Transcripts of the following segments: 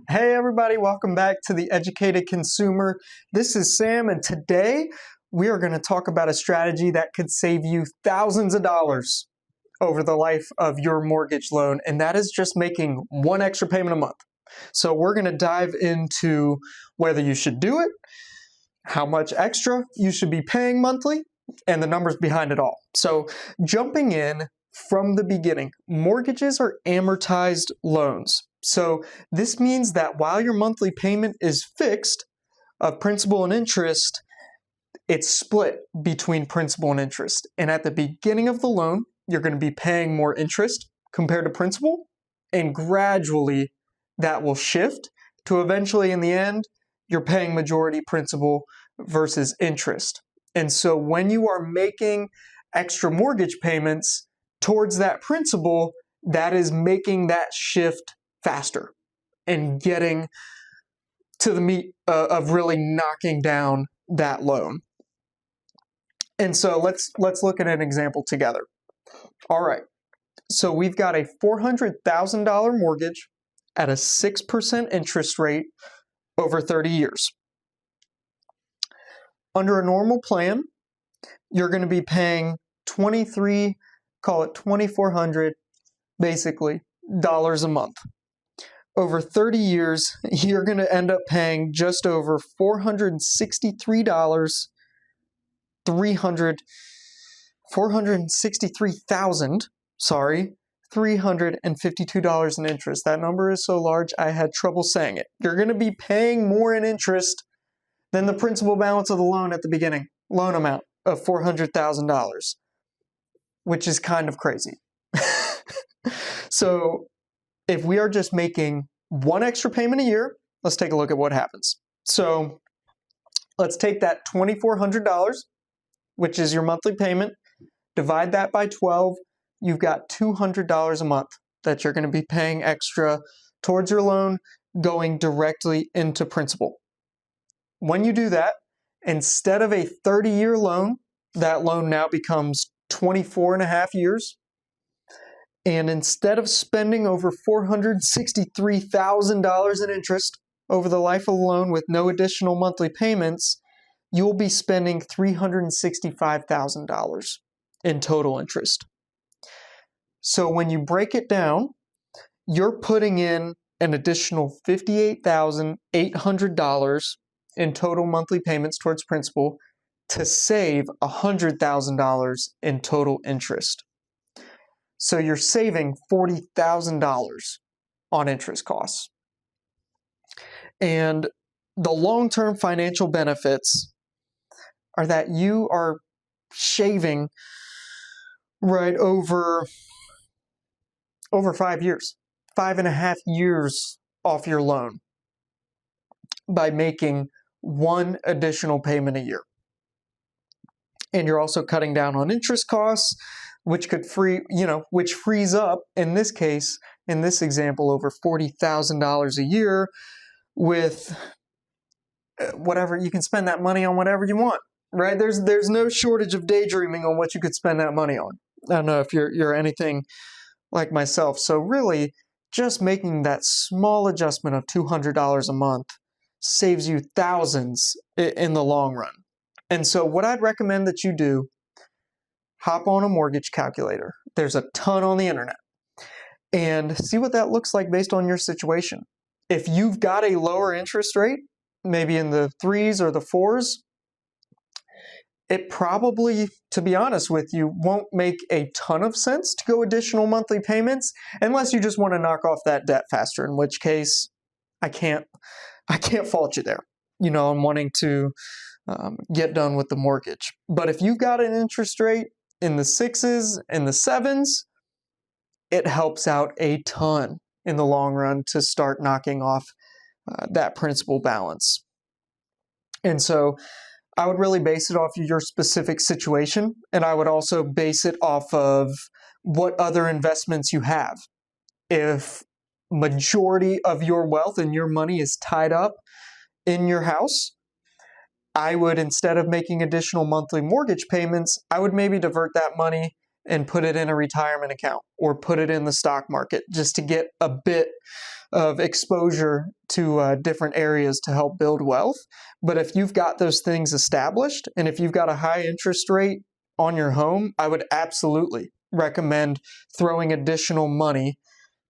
Hey everybody, welcome back to The Educated Consumer. This is Sam, and today we are going to talk about a strategy that could save you thousands of dollars over the life of your mortgage loan, and that is just making one extra payment a month. So we're going to dive into whether you should do it, how much extra you should be paying monthly, and the numbers behind it all. So jumping in from the beginning, mortgages are amortized loans. So this means that while your monthly payment is fixed of principal and interest, it's split between principal and interest. And at the beginning of the loan, you're going to be paying more interest compared to principal, and gradually that will shift to eventually in the end, you're paying majority principal versus interest. And so when you are making extra mortgage payments towards that principal, that is making that shift faster and getting to the meat of really knocking down that loan. And so let's look at an example together. All right, so we've got a $400,000 mortgage at a 6% interest rate over 30 years. Under a normal plan, you're going to be paying $2,400 basically dollars a month. Over 30 years, you're going to end up paying just over $352 in interest. That number is so large, I had trouble saying it. You're going to be paying more in interest than the principal balance of the loan at the beginning, loan amount of $400,000, which is kind of crazy. So if we are just making one extra payment a year, let's take a look at what happens. So let's take that $2,400, which is your monthly payment, divide that by 12, you've got $200 a month that you're going to be paying extra towards your loan going directly into principal. When you do that, instead of a 30-year loan, that loan now becomes 24 and a half years. And instead of spending over $463,000 in interest over the life of the loan with no additional monthly payments, you'll be spending $365,000 in total interest. So when you break it down, you're putting in an additional $58,800 in total monthly payments towards principal to save $100,000 in total interest. So you're saving $40,000 on interest costs. And the long-term financial benefits are that you are shaving right over 5 years, 5.5 years off your loan by making one additional payment a year. And you're also cutting down on interest costs, which frees up, in this case, in this example, over $40,000 a year with whatever, you can spend that money on whatever you want, right? There's no shortage of daydreaming on what you could spend that money on. I don't know if you're anything like myself. So really, just making that small adjustment of $200 a month saves you thousands in the long run. And so what I'd recommend that you do, hop on a mortgage calculator. There's a ton on the internet. And see what that looks like based on your situation. If you've got a lower interest rate, maybe in the 3s or the 4s, it probably, to be honest with you, won't make a ton of sense to go additional monthly payments unless you just want to knock off that debt faster, in which case I can't fault you there. I'm wanting to get done with the mortgage. But if you've got an interest rate in the 6s and the 7s, it helps out a ton in the long run to start knocking off that principal balance. And so I would really base it off of your specific situation, and I would also base it off of what other investments you have. If majority of your wealth and your money is tied up in your house, I would, instead of making additional monthly mortgage payments, I would maybe divert that money and put it in a retirement account or put it in the stock market just to get a bit of exposure to different areas to help build wealth. But if you've got those things established, and if you've got a high interest rate on your home, I would absolutely recommend throwing additional money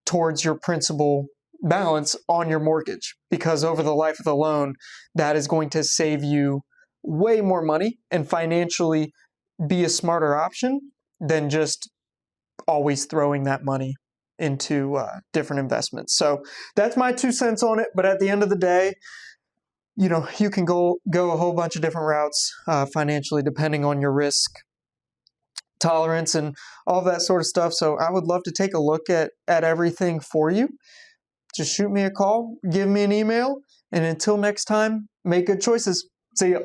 towards your principal balance on your mortgage, because over the life of the loan, that is going to save you way more money and financially be a smarter option than just always throwing that money into different investments. So that's my 2 cents on it. But at the end of the day, you know, you can go a whole bunch of different routes financially, depending on your risk tolerance and all that sort of stuff. So I would love to take a look at everything for you. Just shoot me a call, give me an email, and until next time, make good choices. See ya.